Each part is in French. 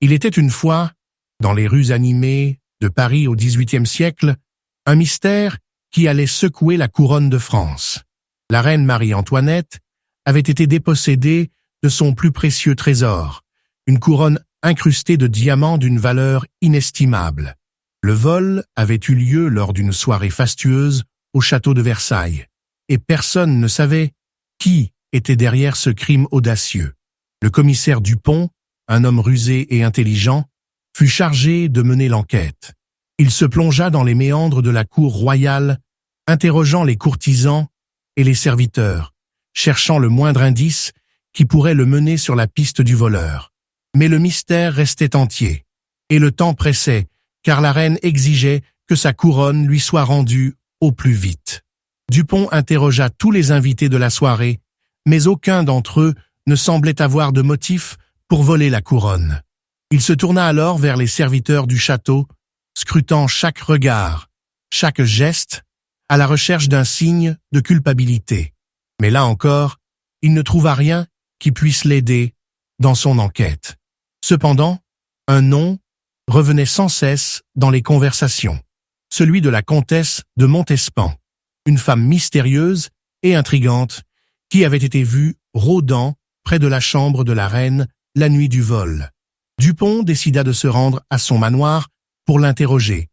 Il était une fois, dans les rues animées de Paris au XVIIIe siècle, un mystère qui allait secouer la couronne de France. La reine Marie-Antoinette avait été dépossédée de son plus précieux trésor, une couronne incrustée de diamants d'une valeur inestimable. Le vol avait eu lieu lors d'une soirée fastueuse au château de Versailles, et personne ne savait qui était derrière ce crime audacieux. Le commissaire Dupont, un homme rusé et intelligent, fut chargé de mener l'enquête. Il se plongea dans les méandres de la cour royale, interrogeant les courtisans et les serviteurs, cherchant le moindre indice qui pourrait le mener sur la piste du voleur. Mais le mystère restait entier, et le temps pressait, car la reine exigeait que sa couronne lui soit rendue au plus vite. Dupont interrogea tous les invités de la soirée, mais aucun d'entre eux ne semblait avoir de motif pour voler la couronne. Il se tourna alors vers les serviteurs du château, scrutant chaque regard, chaque geste, à la recherche d'un signe de culpabilité. Mais là encore, il ne trouva rien qui puisse l'aider dans son enquête. Cependant, un nom revenait sans cesse dans les conversations, celui de la comtesse de Montespan, une femme mystérieuse et intrigante qui avait été vue rôdant près de la chambre de la reine la nuit du vol. Dupont décida de se rendre à son manoir pour l'interroger,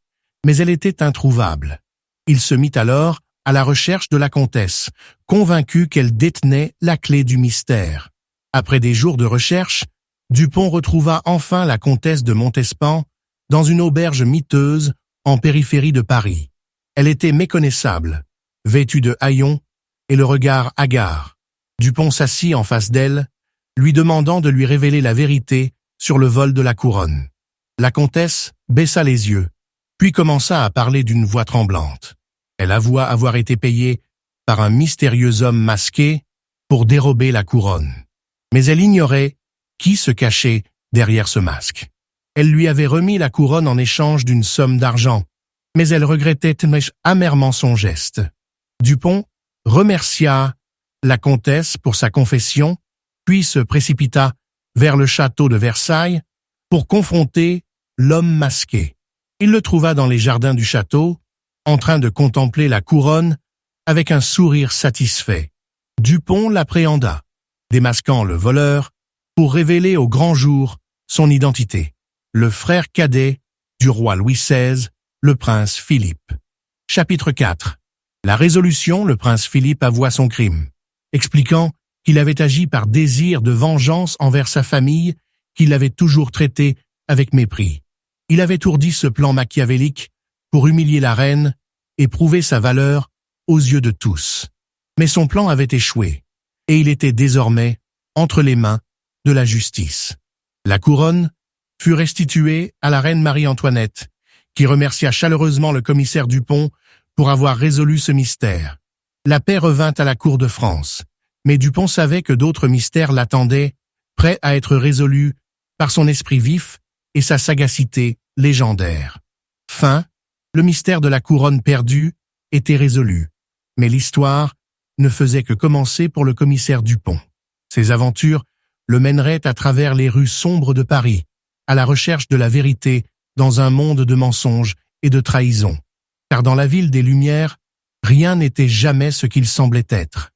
mais elle était introuvable. Il se mit alors à la recherche de la comtesse, convaincu qu'elle détenait la clé du mystère. Après des jours de recherche, Dupont retrouva enfin la comtesse de Montespan dans une auberge miteuse en périphérie de Paris. Elle était méconnaissable, vêtue de haillons et le regard hagard. Dupont s'assit en face d'elle, lui demandant de lui révéler la vérité sur le vol de la couronne. La comtesse baissa les yeux, puis commença à parler d'une voix tremblante. Elle avoua avoir été payée par un mystérieux homme masqué pour dérober la couronne. Mais elle ignorait qui se cachait derrière ce masque. Elle lui avait remis la couronne en échange d'une somme d'argent, mais elle regrettait amèrement son geste. Dupont remercia la comtesse pour sa confession, puis se précipita vers le château de Versailles pour confronter l'homme masqué. Il le trouva dans les jardins du château, en train de contempler la couronne avec un sourire satisfait. Dupont l'appréhenda, démasquant le voleur pour révéler au grand jour son identité, le frère cadet du roi Louis XVI, le prince Philippe. Chapitre 4. La résolution, le prince Philippe avoua son crime, expliquant qu'il avait agi par désir de vengeance envers sa famille, qu'il avait toujours traité avec mépris. Il avait ourdi ce plan machiavélique pour humilier la reine et prouver sa valeur aux yeux de tous. Mais son plan avait échoué, et il était désormais entre les mains de la justice. La couronne fut restituée à la reine Marie-Antoinette, qui remercia chaleureusement le commissaire Dupont pour avoir résolu ce mystère. La paix revint à la cour de France, mais Dupont savait que d'autres mystères l'attendaient, prêts à être résolus par son esprit vif et sa sagacité légendaire. Fin, le mystère de la couronne perdue était résolu, mais l'histoire ne faisait que commencer pour le commissaire Dupont. Ses aventures le mèneraient à travers les rues sombres de Paris, à la recherche de la vérité dans un monde de mensonges et de trahisons. Car dans la ville des Lumières, rien n'était jamais ce qu'il semblait être.